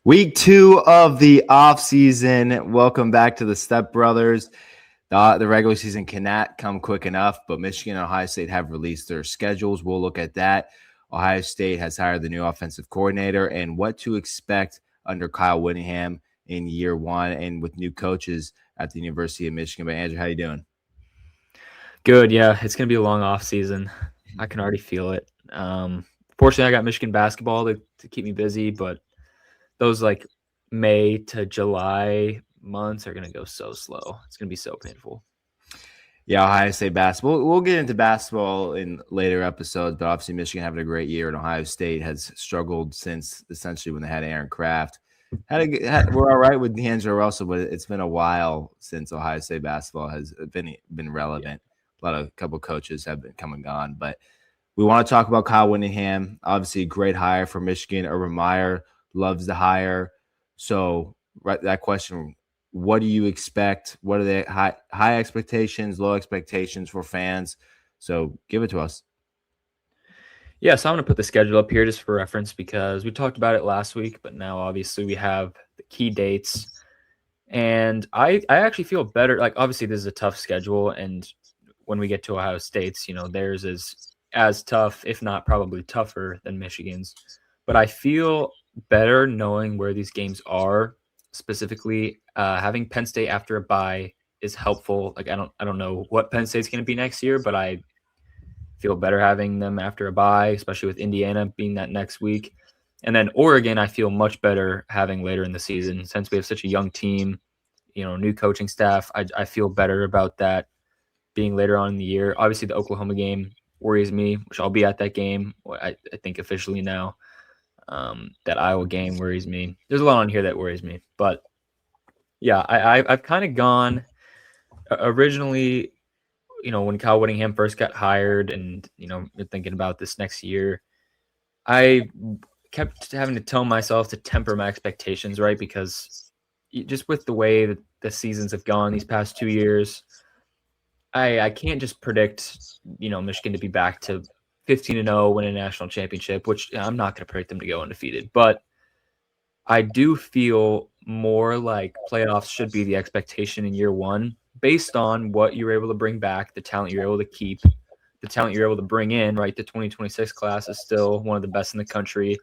Week 2 of the off season. Welcome back to the StepBrothers. The regular season cannot come quick enough, but Michigan and Ohio State have released their schedules. We'll look at that. Ohio State has hired the new offensive coordinator and what to expect under Kyle Whittingham in year one and with new coaches at the University of Michigan. But Andrew, how you doing? Good, yeah. It's going to be a long off season. I can already feel it. Fortunately, I got Michigan basketball to keep me busy, but those like May to July months are going to go so slow. It's going to be so painful. Yeah, Ohio State basketball. We'll get into basketball in later episodes, but obviously Michigan having a great year, and Ohio State has struggled since essentially when they had Aaron Kraft. We're all right with D'Angelo Russell, but it's been a while since Ohio State basketball has been relevant. Yeah. A couple coaches have been come and gone, but we want to talk about Kyle Whittingham. Obviously, a great hire for Michigan. Urban Meyer loves the hire. So that question, what do you expect? What are the high expectations, low expectations for fans? So give it to us. Yeah, so I'm going to put the schedule up here just for reference because we talked about it last week, but now obviously we have the key dates. And I actually feel better. Like, obviously, this is a tough schedule. And when we get to Ohio State's, theirs is as tough, if not probably tougher than Michigan's. But I feel better knowing where these games are. Specifically, having Penn State after a bye is helpful. Like, I don't know what Penn State's going to be next year, but I feel better having them after a bye, especially with Indiana being that next week. And then Oregon, I feel much better having later in the season since we have such a young team, new coaching staff. I feel better about that being later on in the year. Obviously, the Oklahoma game worries me, which I'll be at that game. I think officially now. That Iowa game worries me. There's a lot on here that worries me. But, yeah, I've kind of gone originally, when Kyle Whittingham first got hired and, you're thinking about this next year, I kept having to tell myself to temper my expectations, right? Because just with the way that the seasons have gone these past 2 years, I can't just predict, Michigan to be back to 15-0, win a national championship, which I'm not going to predict them to go undefeated. But I do feel more like playoffs should be the expectation in year one based on what you're able to bring back, the talent you're able to keep, the talent you're able to bring in, right? The 2026 class is still one of the best in the country.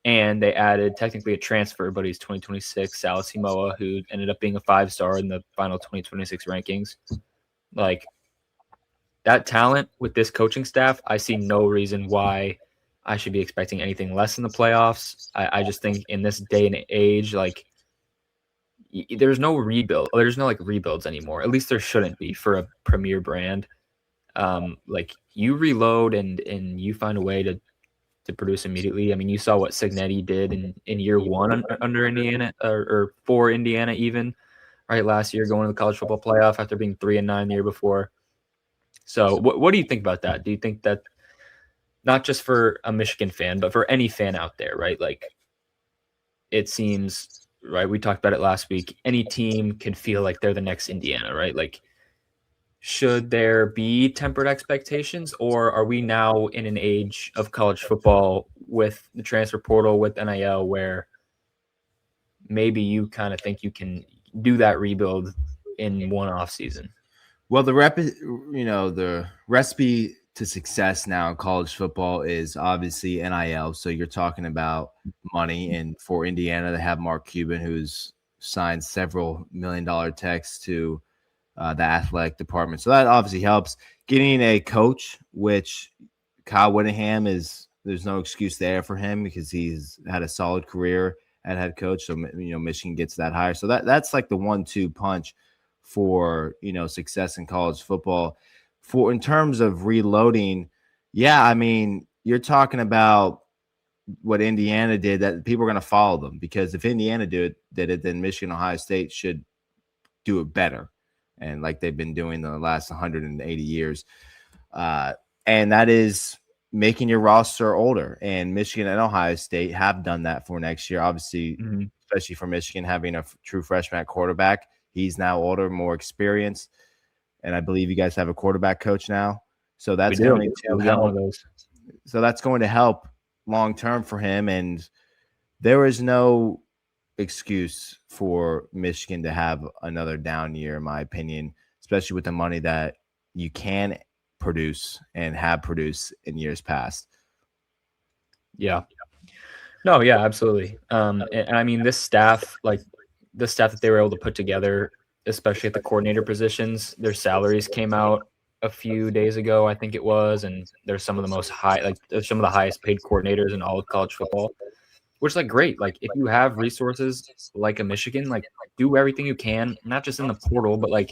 And they added technically a transfer, but he's 2026, Salah Simoa, who ended up being a 5-star in the final 2026 rankings. Like, that talent with this coaching staff, I see no reason why I should be expecting anything less in the playoffs. I just think in this day and age, like, there's no rebuild. There's no rebuilds anymore. At least there shouldn't be for a premier brand. Like, you reload and you find a way to produce immediately. I mean, you saw what Cignetti did in year one under Indiana or for Indiana even, right? Last year going to the college football playoff after being 3-9 the year before. So what do you think about that? Do you think that not just for a Michigan fan, but for any fan out there, right? Like, it seems, right, we talked about it last week, any team can feel like they're the next Indiana, right? Like, should there be tempered expectations, or are we now in an age of college football with the transfer portal, with NIL, where maybe you kind of think you can do that rebuild in one off season? Well, the recipe to success now in college football is obviously NIL. So you're talking about money, and for Indiana, they have Mark Cuban, who's signed several $million checks to the athletic department. So that obviously helps. Getting a coach, which Kyle Whittingham is, there's no excuse there for him because he's had a solid career at head coach. So Michigan gets that higher. So that's like the 1-2 punch for success in college football. For in terms of reloading, yeah, I mean, you're talking about what Indiana did, that people are going to follow them, because if Indiana did it, then Michigan, Ohio State should do it better, and like they've been doing the last 180 years. And that is making your roster older. And Michigan and Ohio State have done that for next year, obviously, especially for Michigan having a true freshman quarterback. He's now older, more experienced, and I believe you guys have a quarterback coach now. So that's going to help. So that's going to help long term for him. And there is no excuse for Michigan to have another down year, in my opinion, especially with the money that you can produce and have produced in years past. Yeah. No, yeah, absolutely. And I mean, this staff, like the staff that they were able to put together, especially at the coordinator positions, their salaries came out a few days ago, I think it was, and they're some of the most high, like they're some of the highest paid coordinators in all of college football, which is like great. Like if you have resources like a Michigan, like do everything you can, not just in the portal, but like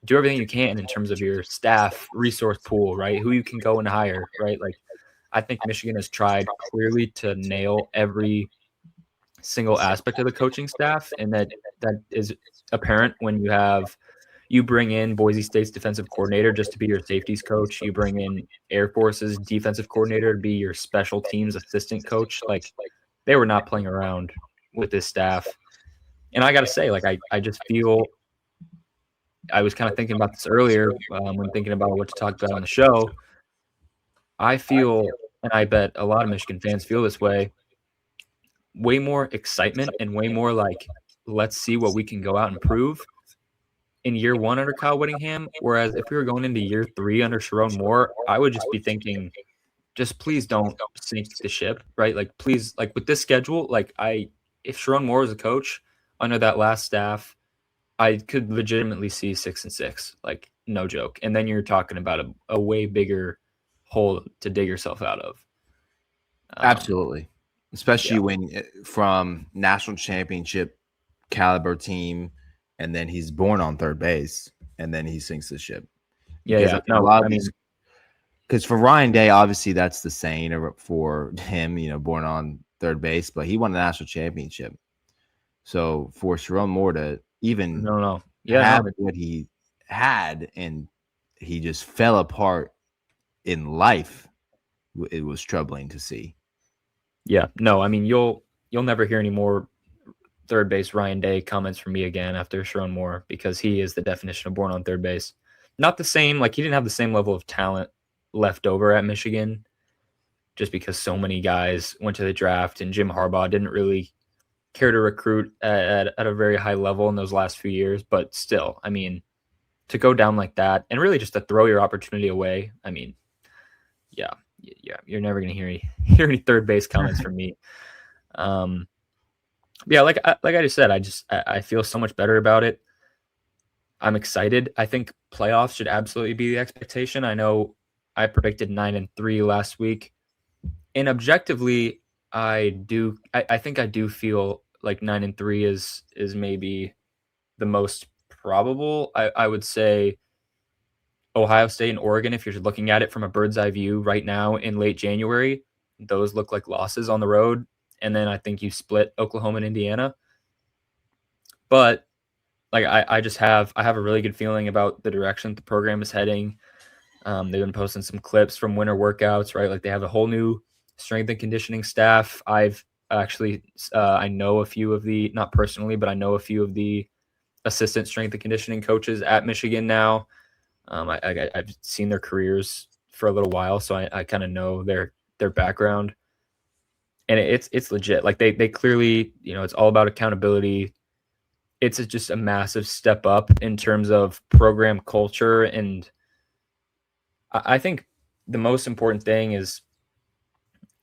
do everything you can in terms of your staff resource pool, right? Who you can go and hire, right? Like I think Michigan has tried clearly to nail every single aspect of the coaching staff, and that is apparent when you bring in Boise State's defensive coordinator just to be your safeties coach. You bring in Air Force's defensive coordinator to be your special teams assistant coach. Like they were not playing around with this staff. And I got to say, like I just feel I was kind of thinking about this earlier when thinking about what to talk about on the show. I feel, and I bet a lot of Michigan fans feel this way more excitement and way more like, let's see what we can go out and prove in year one under Kyle Whittingham. Whereas if we were going into year 3 under Sharon Moore, I would just be thinking, just please don't sink the ship, right? Like, please, like with this schedule, like if Sharon Moore was a coach under that last staff, I could legitimately see 6-6, like no joke. And then you're talking about a way bigger hole to dig yourself out of. Absolutely. Especially when from national championship caliber team, and then he's born on third base, and then he sinks the ship. Because for Ryan Day, obviously that's the saying for him, born on third base, but he won a national championship. So for Sharon Moore to even have what he had, and he just fell apart in life, it was troubling to see. Yeah, no, I mean you'll never hear any more third base Ryan Day comments from me again after Sharon Moore, because he is the definition of born on third base. Not the same, like he didn't have the same level of talent left over at Michigan, just because so many guys went to the draft and Jim Harbaugh didn't really care to recruit at a very high level in those last few years. But still, I mean, to go down like that and really just to throw your opportunity away, I mean, yeah, you're never going to hear any third base comments from me. Yeah, like I just said, I feel so much better about it. I'm excited. I think playoffs should absolutely be the expectation. I know I predicted 9-3 last week, and objectively, I think I do feel like 9-3 is maybe the most probable. I would say Ohio State and Oregon, if you're looking at it from a bird's eye view right now in late January, those look like losses on the road. And then I think you split Oklahoma and Indiana. But like I have a really good feeling about the direction the program is heading. They've been posting some clips from winter workouts, right? Like they have a whole new strength and conditioning staff. I've actually I know a few of the, not personally, but I know a few of the assistant strength and conditioning coaches at Michigan now. I've seen their careers for a little while, so I kind of know their background, and it's legit. Like they clearly, it's all about accountability. It's just a massive step up in terms of program culture, and I think the most important thing is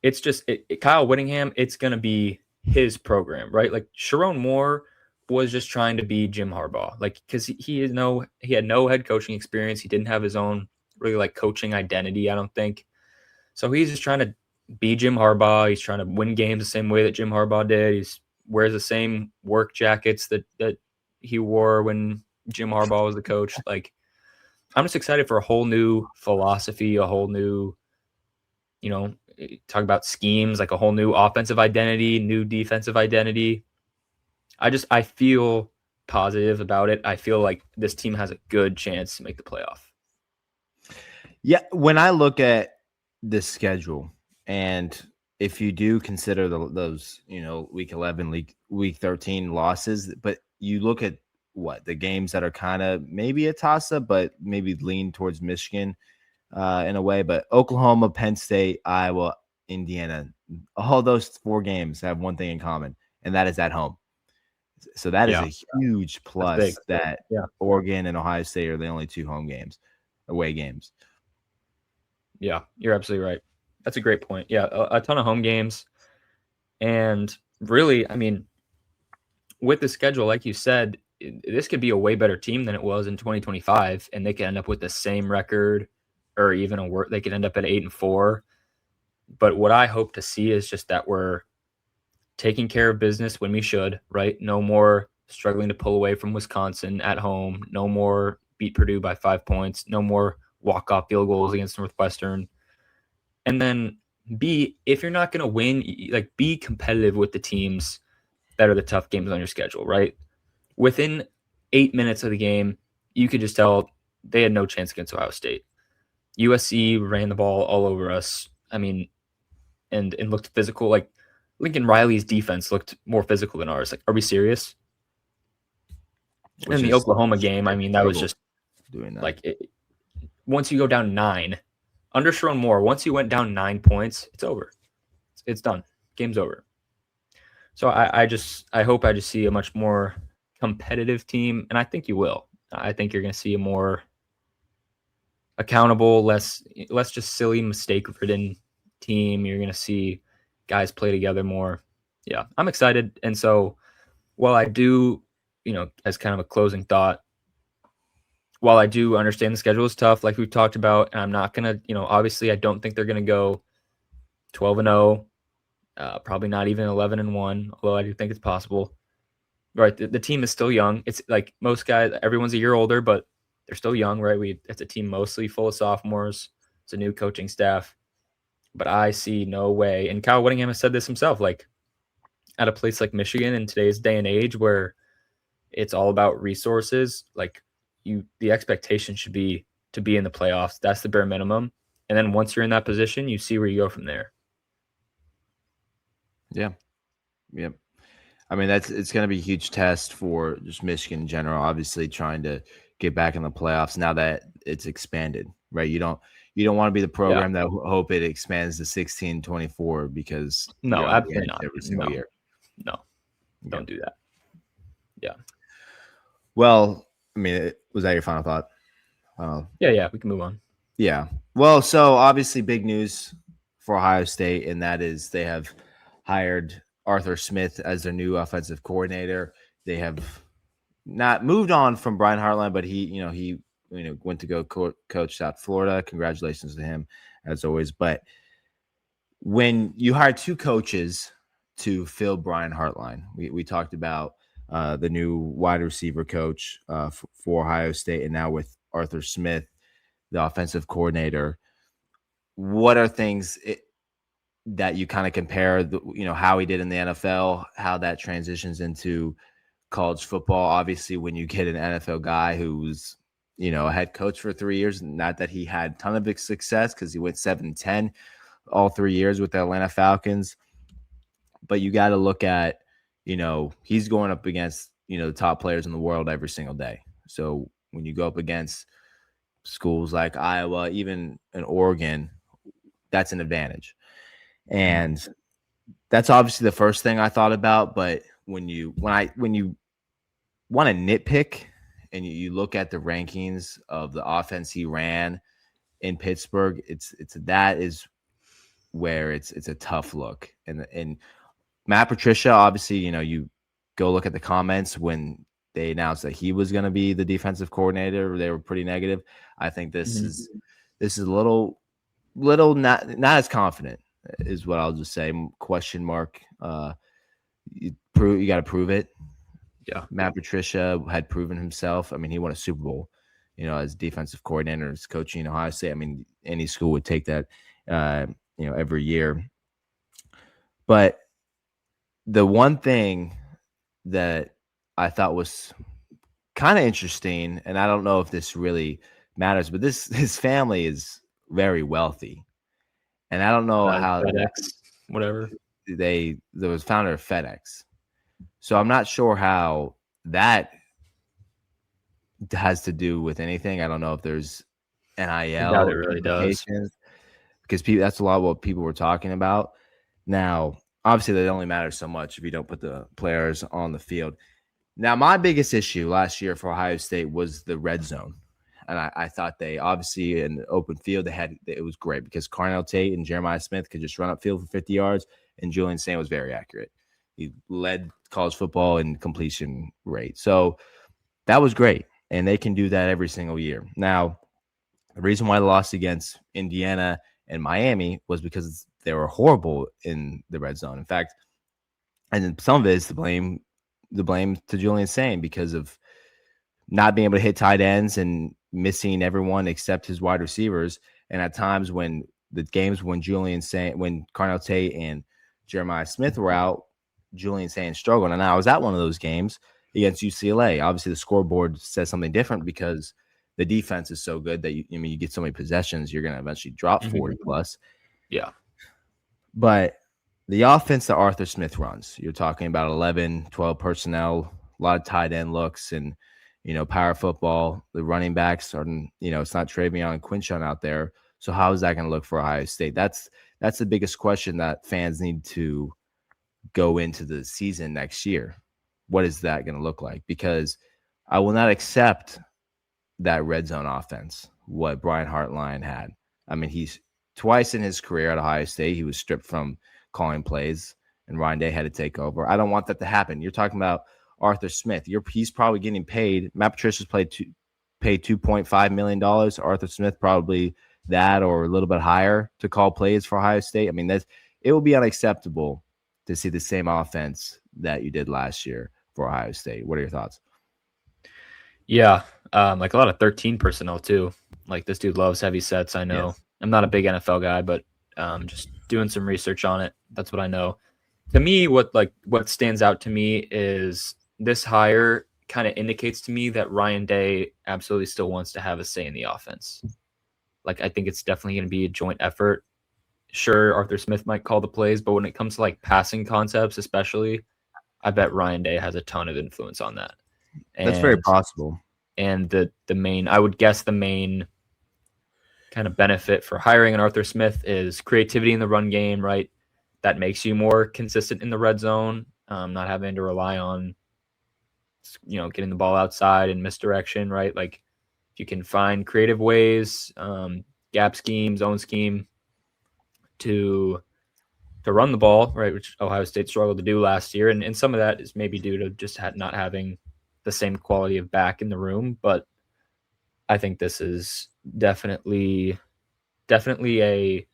it's just Kyle Whittingham. It's going to be his program, right? Like Sharon Moore was just trying to be Jim Harbaugh, like because he had no head coaching experience. He didn't have his own really like coaching identity, I don't think. So he's just trying to be Jim Harbaugh. He's trying to win games the same way that Jim Harbaugh did. He wears the same work jackets that he wore when Jim Harbaugh was the coach. Like I'm just excited for a whole new philosophy, a whole new, talk about schemes, like a whole new offensive identity, new defensive identity. I feel positive about it. I feel like this team has a good chance to make the playoff. Yeah, when I look at the schedule, and if you do consider those, week 11, week 13 losses, but you look at the games that are kind of maybe a toss-up, but maybe lean towards Michigan in a way. But Oklahoma, Penn State, Iowa, Indiana, all those 4 games have one thing in common, and that is at home. So that is Yeah, a huge that's big. plus that Yeah. Oregon and Ohio State are the only 2 away games. Yeah, you're absolutely right. That's a great point. Yeah, a ton of home games. And really, I mean, with the schedule, like you said, this could be a way better team than it was in 2025, and they could end up with the same record, or even they could end up at 8-4. But what I hope to see is just that we're taking care of business when we should, right? No more struggling to pull away from Wisconsin at home. No more beat Purdue by 5 points. No more walk-off field goals against Northwestern. And then B, if you're not going to win, like, be competitive with the teams that are the tough games on your schedule, right? Within 8 minutes of the game, you could just tell they had no chance against Ohio State. USC ran the ball all over us. I mean, and looked physical. Like, Lincoln Riley's defense looked more physical than ours. Like, are we serious? In the Oklahoma game, I mean, that was just doing that. Like, once you go down 9, under Sharon Moore, once you went down 9 points, it's over. It's done. Game's over. So I hope I just see a much more competitive team, and I think you will. I think you're going to see a more accountable, less just silly mistake-ridden team. You're going to see guys play together more. Yeah, I'm excited. And so while I do, as kind of a closing thought, while I do understand the schedule is tough, like we've talked about, and I'm not going to, obviously I don't think they're going to go 12-0, probably not even 11-1, although I do think it's possible. Right, the team is still young. It's like most guys, everyone's a year older, but they're still young, right? It's a team mostly full of sophomores. It's a new coaching staff. But I see no way, and Kyle Whittingham has said this himself, like, at a place like Michigan in today's day and age where it's all about resources, like, the expectation should be to be in the playoffs. That's the bare minimum. And then once you're in that position, you see where you go from there. Yeah. Yep. I mean, it's going to be a huge test for just Michigan in general, obviously trying to get back in the playoffs now that it's expanded, right? You don't want to be the program that hope it expands to 16-24 because no, absolutely not every single year. No, don't do that. Yeah. Well, I mean, was that your final thought? Yeah, we can move on. Yeah. Well, so obviously big news for Ohio State, and that is they have hired Arthur Smith as their new offensive coordinator. They have not moved on from Brian Hartline, but he went to go coach South Florida. Congratulations to him, as always. But when you hire 2 coaches to fill Brian Hartline, we talked about the new wide receiver coach for Ohio State, and now with Arthur Smith, the offensive coordinator. What are things that you kind of compare, how he did in the NFL, how that transitions into college football? Obviously, when you get an NFL guy who's, a head coach for 3 years, not that he had a ton of success because he went 7-10 all 3 years with the Atlanta Falcons, but you got to look at, he's going up against, the top players in the world every single day. So when you go up against schools like Iowa, even in Oregon, that's an advantage. And that's obviously the first thing I thought about. But when you want to nitpick and you look at the rankings of the offense he ran in Pittsburgh, that is where it's a tough look. And Matt Patricia, obviously, you go look at the comments when they announced that he was going to be the defensive coordinator. They were pretty negative. I think this is a little not as confident, is what I'll just say. Question mark. You got to prove it. Yeah. Matt Patricia had proven himself. I mean, he won a Super Bowl, as defensive coordinator, as coaching Ohio State. I mean, any school would take that, every year. But the one thing that I thought was kind of interesting, and I don't know if this really matters, but his family is very wealthy. And I don't know how FedEx, whatever. There was founder of FedEx. So I'm not sure how that has to do with anything. I don't know if there's NIL. I doubt it really does. Because that's a lot of what people were talking about. Now, obviously, that only matters so much if you don't put the players on the field. Now, my biggest issue last year for Ohio State was the red zone. And I thought they obviously in the open field, it was great because Carnell Tate and Jeremiah Smith could just run upfield for 50 yards, and Julian Saint was very accurate. He led college football in completion rate. So that was great. And they can do that every single year. Now, the reason why they lost against Indiana and Miami was because they were horrible in the red zone. In fact, and then some of it is the blame to Julian Saint because of not being able to hit tight ends and missing everyone except his wide receivers. And at times when the games when Carnell Tate and Jeremiah Smith were out, Julian Saint struggled. And I was at one of those games against UCLA. Obviously, the scoreboard says something different because the defense is so good that you get so many possessions, you're going to eventually drop 40 plus. Yeah. But the offense that Arthur Smith runs, you're talking about 11, 12 personnel, a lot of tight end looks and, power football. The running backs are, it's not Travion and Quinshon out there. So how is that going to look for Ohio State? That's the biggest question that fans need to go into the season next year. What is that going to look like? Because I will not accept that red zone offense, what Brian Hartline had. I mean, he's twice in his career at Ohio State, he was stripped from calling plays, and Ryan Day had to take over. I don't want that to happen. You're talking about Arthur Smith. He's probably getting paid. Matt Patricia's paid $2.5 million. Arthur Smith probably that or a little bit higher to call plays for Ohio State. I mean, it will be unacceptable to see the same offense that you did last year for Ohio State. What are your thoughts? Yeah, like a lot of 13 personnel too. Like this dude loves heavy sets. I know. Yes. I'm not a big NFL guy, but just doing some research on it. That's what I know. To me, what stands out to me is this hire kind of indicates to me that Ryan Day absolutely still wants to have a say in the offense. Like, I think it's definitely going to be a joint effort. Sure, Arthur Smith might call the plays, but when it comes to like passing concepts, especially, I bet Ryan Day has a ton of influence on that. That's very possible. And I would guess the main kind of benefit for hiring an Arthur Smith is creativity in the run game, right? That makes you more consistent in the red zone, not having to rely on, getting the ball outside and misdirection, right? Like if you can find creative ways, gap scheme, zone scheme to run the ball, right, which Ohio State struggled to do last year. And some of that is maybe due to just not having the same quality of back in the room. But I think this is definitely a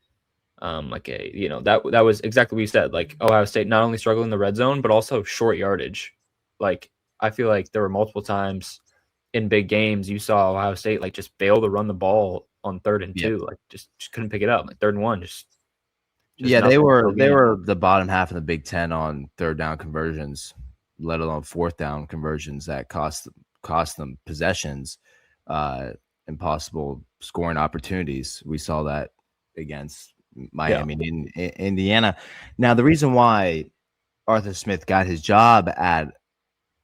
that was exactly what you said. Like Ohio State not only struggled in the red zone, but also short yardage. Like I feel like there were multiple times in big games you saw Ohio State like just fail to run the ball on 3rd and 2, like just couldn't pick it up. Like 3rd and 1, just they were the bottom half of the Big Ten on 3rd down conversions, let alone 4th down conversions that cost them possessions, impossible scoring opportunities. We saw that against Miami and Indiana. Now, the reason why Arthur Smith got his job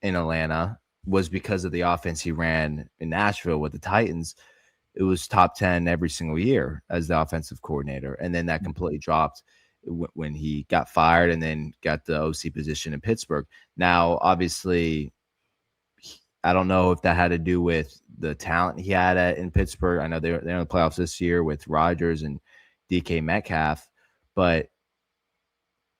in Atlanta was because of the offense he ran in Nashville with the Titans. It was top 10 every single year as the offensive coordinator. And then that completely dropped when he got fired and then got the OC position in Pittsburgh. Now, obviously, I don't know if that had to do with the talent he had in Pittsburgh. I know they're in the playoffs this year with Rodgers and DK Metcalf, but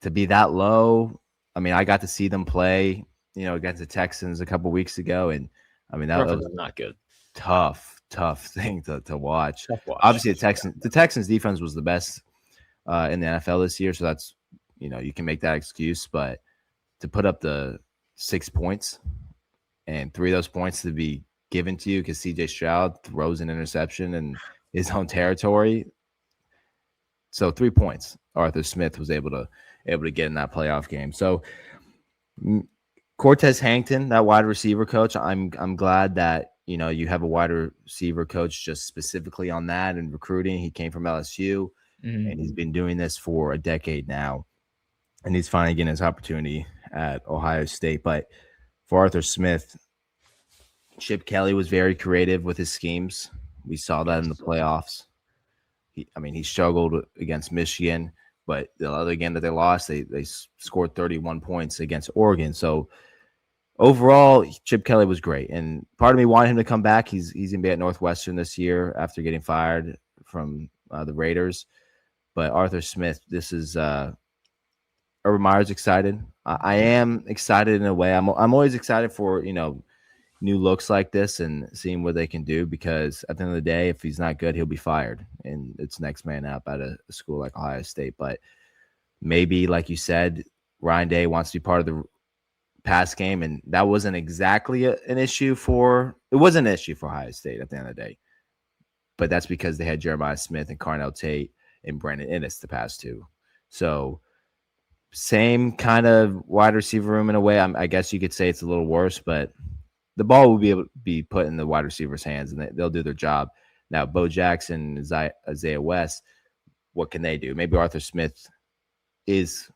to be that low, I mean, I got to see them play, against the Texans a couple weeks ago, and I mean that was not good. Tough thing to watch. Obviously, the Texans defense was the best in the NFL this year, so that's you can make that excuse, but to put up the 6 points and 3 of those points to be given to you because CJ Stroud throws an interception in his own territory. So 3 points Arthur Smith was able to get in that playoff game. So Cortez Hankton, that wide receiver coach, I'm glad that you have a wide receiver coach just specifically on that and recruiting. He came from LSU, and he's been doing this for a decade now, and he's finally getting his opportunity at Ohio State. But for Arthur Smith, Chip Kelly was very creative with his schemes. We saw that in the playoffs. He struggled against Michigan, but the other game that they lost, they scored 31 points against Oregon. So overall, Chip Kelly was great, and part of me wanted him to come back. He's gonna be at Northwestern this year after getting fired from the Raiders. But Arthur Smith, this is Urban Meyer's excited. I am excited in a way. I'm always excited for new looks like this and seeing what they can do, because at the end of the day, if he's not good, he'll be fired, and it's next man up at a school like Ohio State. But maybe, like you said, Ryan Day wants to be part of the pass game, and that wasn't exactly an issue for Ohio State at the end of the day. But that's because they had Jeremiah Smith and Carnell Tate and Brandon Innes the past two. So same kind of wide receiver room in a way. I guess you could say it's a little worse, but the ball will be able to be put in the wide receivers' hands, and they'll do their job. Now, Bo Jackson, Isaiah West, what can they do? Maybe Arthur Smith is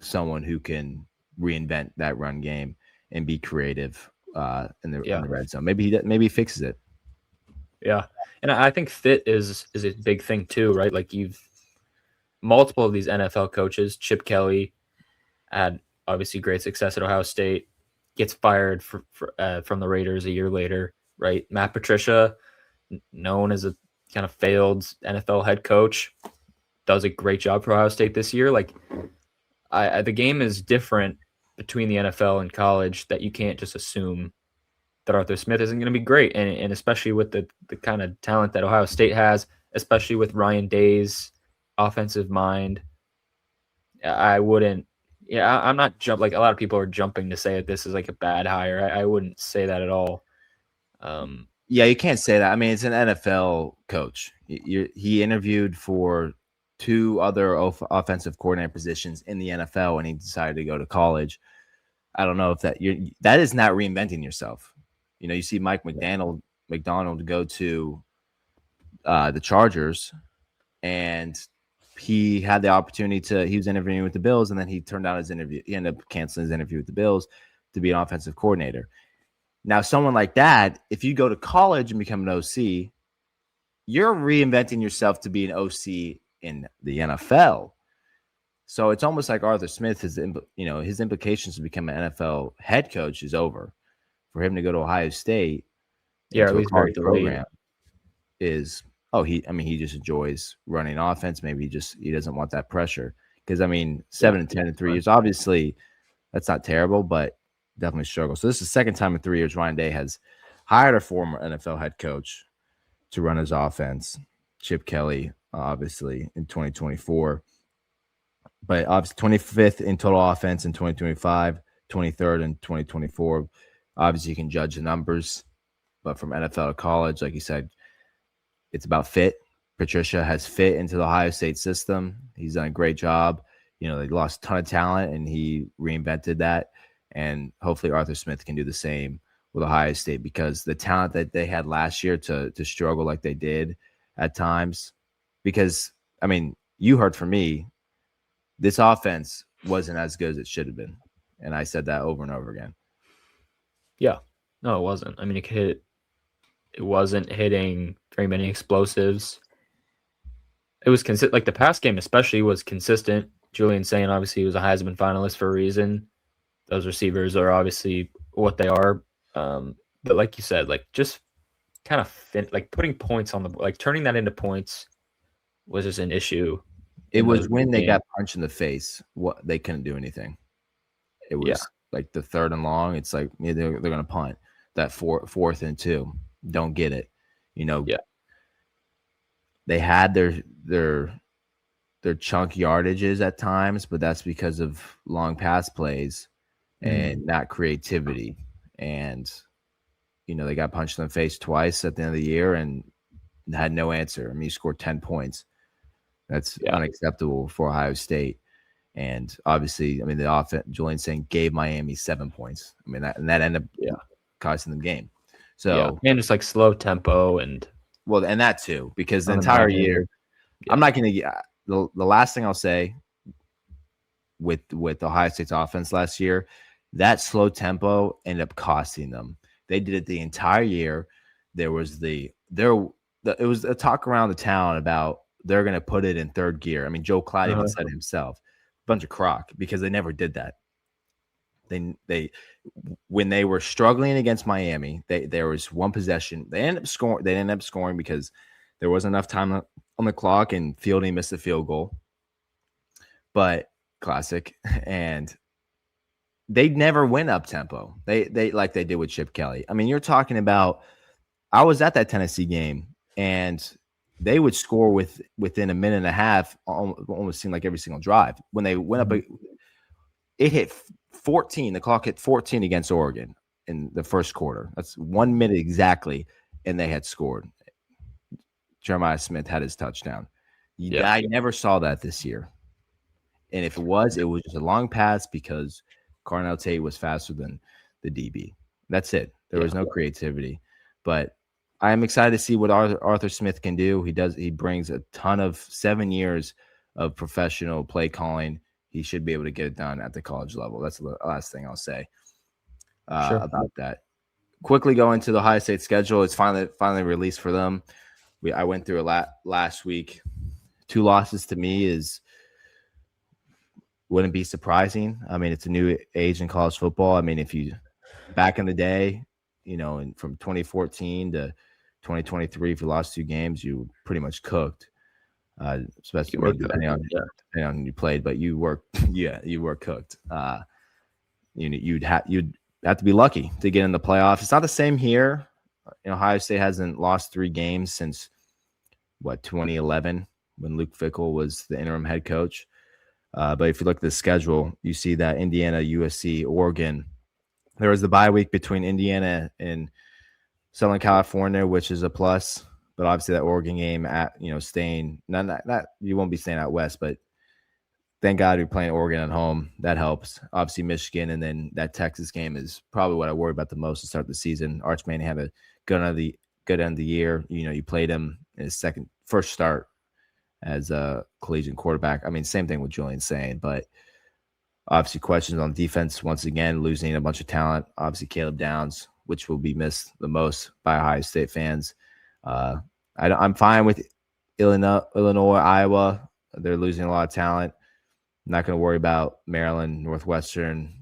someone who can reinvent that run game and be creative in the red zone. Maybe he fixes it. Yeah, and I think fit is a big thing too, right? Like, you've multiple of these NFL coaches. Chip Kelly had obviously great success at Ohio State, gets fired from the Raiders a year later, right? Matt Patricia, known as a kind of failed NFL head coach, does a great job for Ohio State this year. Like, the game is different between the NFL and college, that you can't just assume that Arthur Smith isn't going to be great. And especially with the kind of talent that Ohio State has, especially with Ryan Day's offensive mind, I wouldn't. Yeah, I'm not like a lot of people are jumping to say that this is like a bad hire. I wouldn't say that at all. Yeah, you can't say that. I mean, it's an NFL coach. He interviewed for 2 other offensive coordinator positions in the NFL, and he decided to go to college. I don't know if that is not reinventing yourself. You see Mike McDonald go to the Chargers, and he had the opportunity he was interviewing with the Bills, and then he turned down his interview. He ended up canceling his interview with the Bills to be an offensive coordinator. Now, someone like that, if you go to college and become an OC, you're reinventing yourself to be an OC in the NFL. So it's almost like Arthur Smith, his implications to become an NFL head coach is over. For him to go to Ohio State, at least very program is he just enjoys running offense. Maybe he doesn't want that pressure, because 7 and 10 in 3 years, obviously that's not terrible, but definitely struggle. So this is the second time in 3 years Ryan Day has hired a former NFL head coach to run his offense. Chip Kelly, obviously, in 2024, but obviously 25th in total offense in 2025, 23rd in 2024. Obviously, you can judge the numbers, but from NFL to college, like you said, it's about fit. Patricia has fit into the Ohio State system. He's done a great job. They lost a ton of talent, and he reinvented that. And hopefully Arthur Smith can do the same with Ohio State, because the talent that they had last year to struggle like they did at times, because, you heard from me, this offense wasn't as good as it should have been. And I said that over and over again. Yeah. No, it wasn't. It wasn't hitting very many explosives. It was consistent. Like, the pass game especially was consistent. Julian saying, obviously, he was a Heisman finalist for a reason. Those receivers are obviously what they are. But like you said, like, just kind of putting points on turning that into points was just an issue. It was when they got punched in the face. What they couldn't do anything. It was like the 3rd and long. It's like they're going to punt that 4th and 2. Don't get it. They had their chunk yardages at times, but that's because of long pass plays and not creativity. And they got punched in the face twice at the end of the year and had no answer. You scored 10 points. That's unacceptable for Ohio State. And obviously, the offense, Julian saying, gave Miami 7 points. That ended up costing them the game. So, and just like slow tempo and that too, because the entire year, I'm not going to get the last thing I'll say with Ohio State's offense last year, that slow tempo ended up costing them. They did it the entire year. There was it was a talk around the town about they're going to put it in 3rd gear. Joe Cloud even said himself, a bunch of crock, because they never did that. They when they were struggling against Miami, there was one possession. They ended up scoring. They ended up scoring because there wasn't enough time on the clock, and Fielding missed a field goal. But classic, and they never went up tempo. They like they did with Chip Kelly. I mean, you're talking about. I was at that Tennessee game, and they would score within a minute and a half. Almost seemed like every single drive when they went up. It hit 14. The clock hit 14 against Oregon in the first quarter. That's 1 minute exactly, and they had scored. Jeremiah Smith had his touchdown. I never saw that this year. And if it was just a long pass because Carnell Tate was faster than the DB. That's it. There was no creativity. But I am excited to see what Arthur Smith can do. He brings a ton of 7 years of professional play calling. He should be able to get it done at the college level. That's the last thing I'll say about that. Quickly go into the Ohio State schedule. It's finally released for them. I went through it last week. 2 losses to me wouldn't be surprising. I mean, it's a new age in college football. I mean, if you back in the day, and from 2014 to 2023, if you lost 2 games, you pretty much cooked. Especially depending on who you played, but you were cooked. You'd have to be lucky to get in the playoffs. It's not the same here. Ohio State hasn't lost 3 games since 2011 when Luke Fickell was the interim head coach. But if you look at the schedule, you see that Indiana, USC, Oregon. There was the bye week between Indiana and Southern California, which is a plus. But obviously that Oregon game staying not you won't be staying out west, but thank God you're playing Oregon at home. That helps. Obviously Michigan, and then that Texas game is probably what I worry about the most to start the season. Arch Manning had a good end of the year. You played him in his first start as a collegiate quarterback. I mean, same thing with Julian Sain, but obviously questions on defense once again, losing a bunch of talent. Obviously Caleb Downs, which will be missed the most by Ohio State fans. I'm fine with Illinois, Iowa. They're losing a lot of talent. I'm not going to worry about Maryland, Northwestern,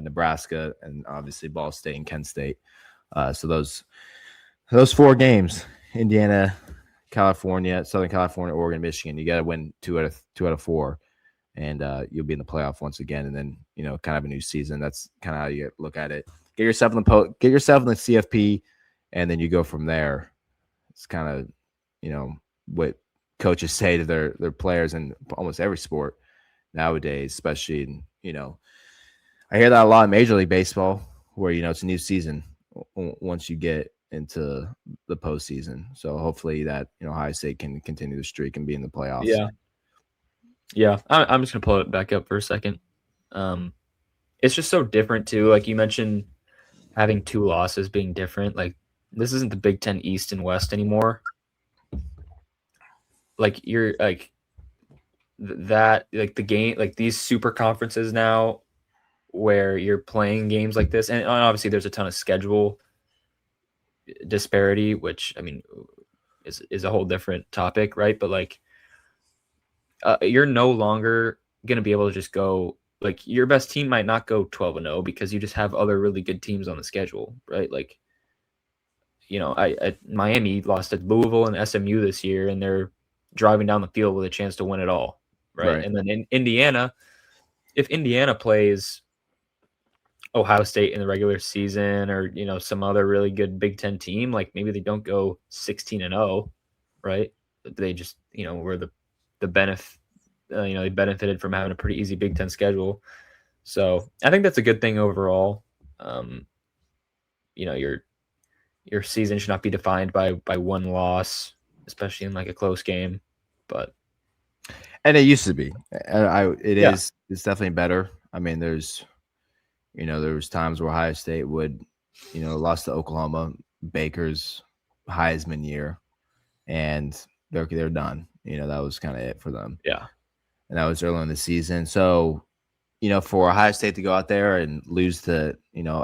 Nebraska, and obviously Ball State and Kent State. So those 4 games: Indiana, California, Southern California, Oregon, Michigan. You got to win 2 out of 4, and you'll be in the playoff once again. And then kind of a new season. That's kind of how you look at it. Get yourself in the CFP, and then you go from there. It's kind of, what coaches say to their players in almost every sport nowadays, especially I hear that a lot in Major League Baseball where, it's a new season once you get into the postseason. So hopefully that, Ohio State can continue the streak and be in the playoffs. Yeah. Yeah. I'm just going to pull it back up for a second. It's just so different too. Like you mentioned having 2 losses being different. Like, this isn't the Big Ten East and West anymore. Like you're like that, like the game, like these super conferences now where you're playing games like this. And obviously there's a ton of schedule disparity, which I mean is a whole different topic. Right. But like you're no longer going to be able to just go, like your best team might not go 12-0 because you just have other really good teams on the schedule. Right. Like, Miami lost at Louisville and SMU this year, and they're driving down the field with a chance to win it all, right? And then in Indiana, if Indiana plays Ohio State in the regular season or, some other really good Big Ten team, like maybe they don't go 16-0, right? They just, were the benefit, they benefited from having a pretty easy Big Ten schedule. So I think that's a good thing overall. Your season should not be defined by 1 loss, especially in like a close game. And it used to be. It's definitely better. I mean, there was times where Ohio State would, lost to Oklahoma, Baker's Heisman year, and they're done. That was kind of it for them. Yeah. And that was early in the season. So, for Ohio State to go out there and lose to,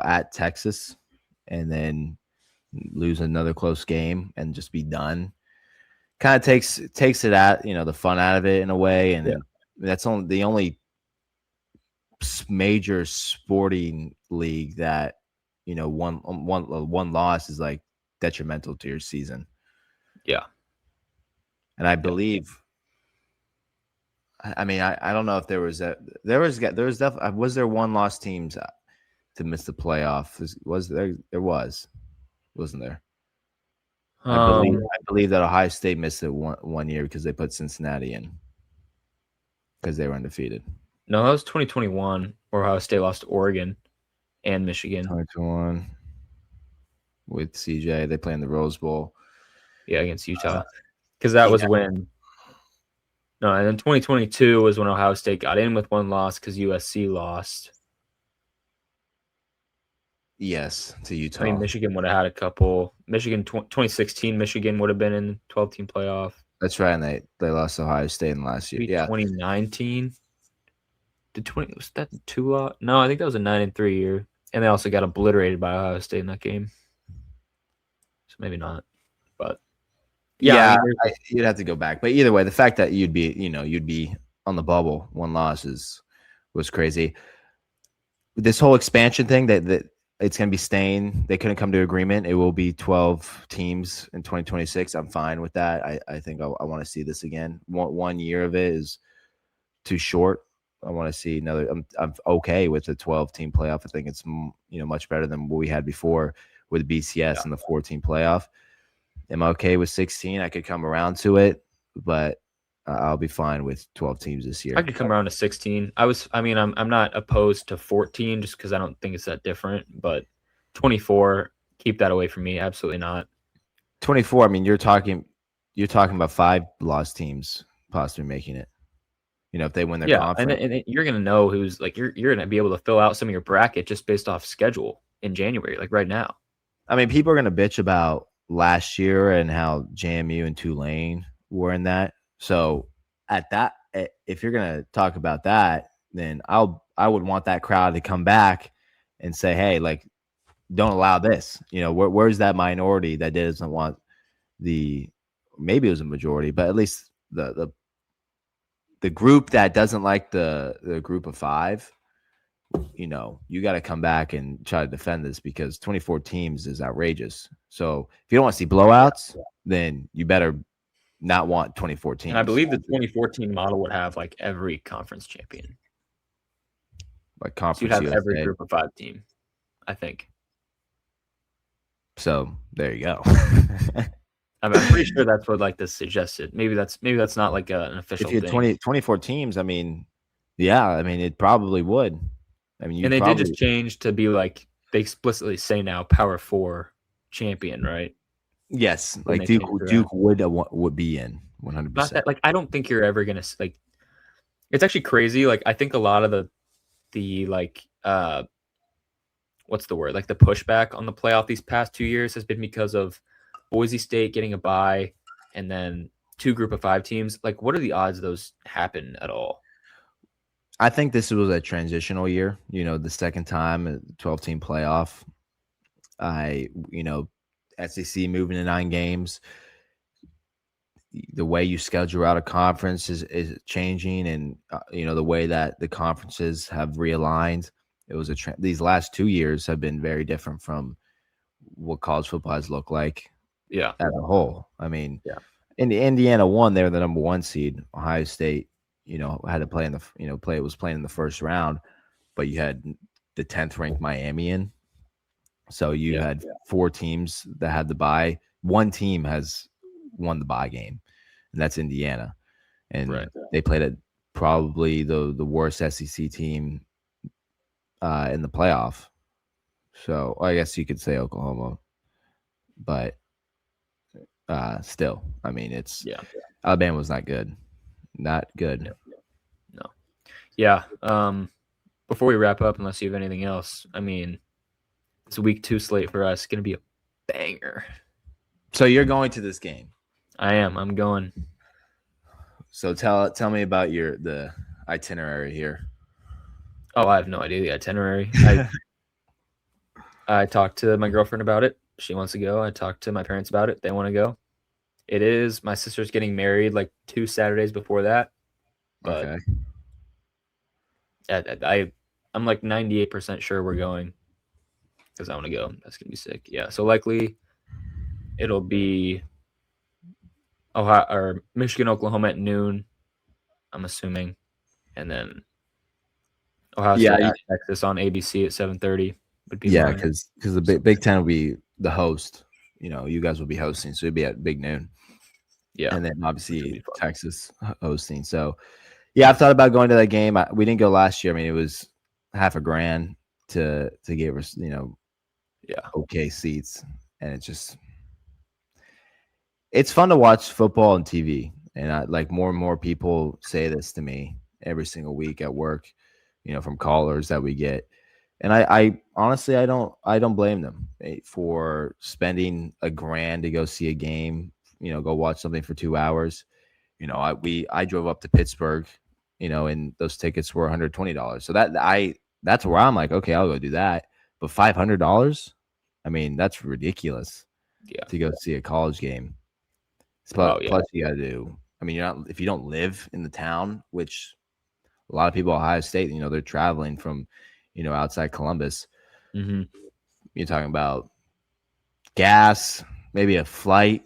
at Texas and then lose another close game and just be done kind of takes it out, the fun out of it in a way. And that's the only major sporting league that one loss is like detrimental to your season. Yeah. And I believe, I mean, I don't know if there was definitely, was there one loss teams to miss the playoff? Was there? There wasn't there? I believe that Ohio State missed it one year because they put Cincinnati in because they were undefeated. No, that was 2021 where Ohio State lost to Oregon and Michigan. 2021 with CJ. They play in the Rose Bowl. Yeah, against Utah. Because that was when – no, and then 2022 was when Ohio State got in with one loss because USC lost. Yes, to Utah. I mean, Michigan would have had a couple. 2016 Michigan would have been in 12-team playoff. That's right, and they lost to Ohio State in last year. Maybe yeah, 2019. Was that 2 No, I think that was a 9-3 year, and they also got obliterated by Ohio State in that game. So maybe not, but yeah, you'd have to go back. But either way, the fact that you'd be on the bubble, one loss was crazy. This whole expansion thing that it's going to be staying. They couldn't come to agreement. It will be 12 teams in 2026. I'm fine with that. I think I want to see this again. One year of it is too short. I want to see another. I'm okay with the 12-team playoff. I think it's much better than what we had before with BCS and the 14 playoff. Am I okay with 16? I could come around to it, but I'll be fine with 12 teams this year. I could come around to 16. I'm not opposed to 14 just because I don't think it's that different. But 24, keep that away from me. Absolutely not. 24. I mean, you're talking about 5 lost teams possibly making it. If they win their conference, and you're gonna know who's like you're gonna be able to fill out some of your bracket just based off schedule in January, like right now. I mean, people are gonna bitch about last year and how JMU and Tulane were in that. So if you're gonna talk about that, then I would want that crowd to come back and say, hey, like, don't allow this. Where's that minority that doesn't want maybe it was a majority, but at least the group that doesn't like the group of 5, you got to come back and try to defend this because 24 teams is outrageous. So if you don't want to see blowouts, then you better not want 24 teams. And I believe the 2014 model would have like every conference champion. Like conference, so you'd have every group of 5 team, I think. So there you go. I'm pretty sure that's what like this suggested. Maybe that's not like an official thing. If you had 24 teams, I mean, yeah, I mean, it probably would. I mean, they did just change to be like they explicitly say now Power 4 champion, right? Yes, like Duke would be in 100%. Not that, like, I don't think you're ever gonna like. It's actually crazy. Like, I think a lot of the like what's the word? Like the pushback on the playoff these past 2 years has been because of Boise State getting a bye and then 2 group of 5 teams. Like, what are the odds those happen at all? I think this was a transitional year, the second time 12-team playoff. SEC moving to 9 games. The way you schedule out a conference is changing, and the way that the conferences have realigned. It was these last 2 years have been very different from what college football has looked like. Yeah, as a whole. I mean, Indiana won. They were the number 1 seed. Ohio State, had to play was playing in the first round, but you had the 10th ranked Miami in. So you had 4 teams that had the bye. 1 team has won the bye game, and that's Indiana. And they played at probably the worst SEC team in the playoff. So I guess you could say Oklahoma, but still, I mean, Alabama was not good. Not good. No. Yeah. Before we wrap up, unless you have anything else, I mean, it's a week 2 slate for us. It's going to be a banger. So you're going to this game? I am. I'm going. So tell me about the itinerary here. Oh, I have no idea the itinerary. I talked to my girlfriend about it. She wants to go. I talked to my parents about it. They want to go. It is. My sister's getting married like 2 Saturdays before that. But okay. I'm like 98% sure we're going because I want to go. That's gonna be sick. Yeah. So likely it'll be Ohio or Michigan, Oklahoma at noon. I'm assuming, and then Ohio Yeah, State at Texas on ABC at 7:30 would be yeah, mine. because the Big Ten will be the host. You guys will be hosting, so it'd be at big noon. Yeah, And then which would obviously be fun. Texas hosting. So yeah, I've thought about going to that game. We didn't go last year. I mean, it was $500,000 to get Yeah. okay seats, and it's fun to watch football on TV. And like more and more people say this to me every single week at work, from callers that we get. And I honestly I don't blame them for spending $1,000 to go see a game, go watch something for 2 hours. I drove up to Pittsburgh, and those tickets were $120. So that's where I'm like, okay, I'll go do that. But $500, I mean, that's ridiculous. Yeah. To go see a college game. Oh, yeah. Plus you got to do. I mean, if you don't live in the town, which a lot of people at Ohio State, they're traveling from, outside Columbus. Mm-hmm. You're talking about gas, maybe a flight,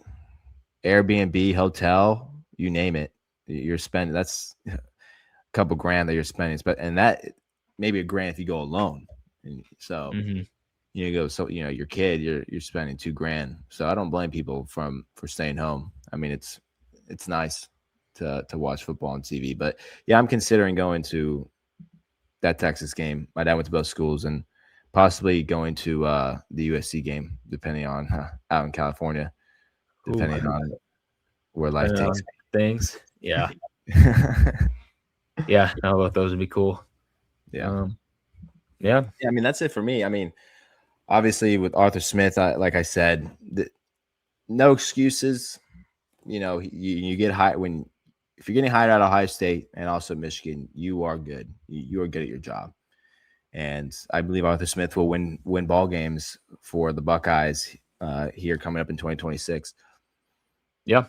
Airbnb, hotel, you name it. You're spending. That's a couple grand that you're spending. And that maybe $1,000 if you go alone. And so Mm-hmm. you go. So your kid, you're spending $2,000. So I don't blame people for staying home. I mean, it's nice to watch football on TV. But yeah, I'm considering going to that Texas game. My dad went to both schools, and possibly going to the USC game, depending on out in California, depending on where life takes things. Yeah. me. Yeah. I both those would be cool. Yeah. Yeah. I mean, that's it for me. I mean, obviously with Arthur Smith, like I said, no excuses. You get high if you're getting hired out of Ohio State and also Michigan, you are good. You are good at your job. And I believe Arthur Smith will win ball games for the Buckeyes here coming up in 2026. Yeah.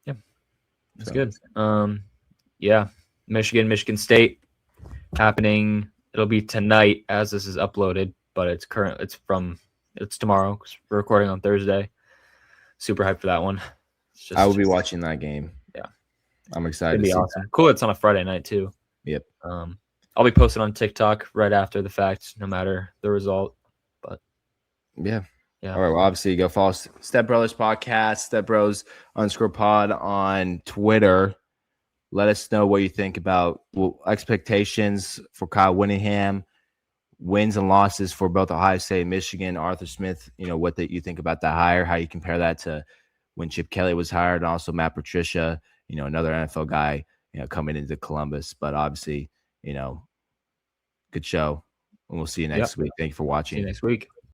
Yeah. That's good. Yeah. Michigan State happening. It'll be tonight as this is uploaded, but it's tomorrow because we're recording on Thursday. Super hyped for that one. I will be watching that game. Yeah. I'm excited. It'd be awesome. Cool. It's on a Friday night too. Yep. I'll be posting on TikTok right after the fact, no matter the result. But yeah. Yeah. All right. Well, obviously, go follow StepBrothers Podcast, StepBros_pod on Twitter. Let us know what you think about expectations for Kyle Whittingham, wins and losses for both Ohio State and Michigan. Arthur Smith, what you think about that hire, how you compare that to when Chip Kelly was hired, and also Matt Patricia, another NFL guy, coming into Columbus. But obviously, good show. And we'll see you next week. Thank you for watching. See you next week.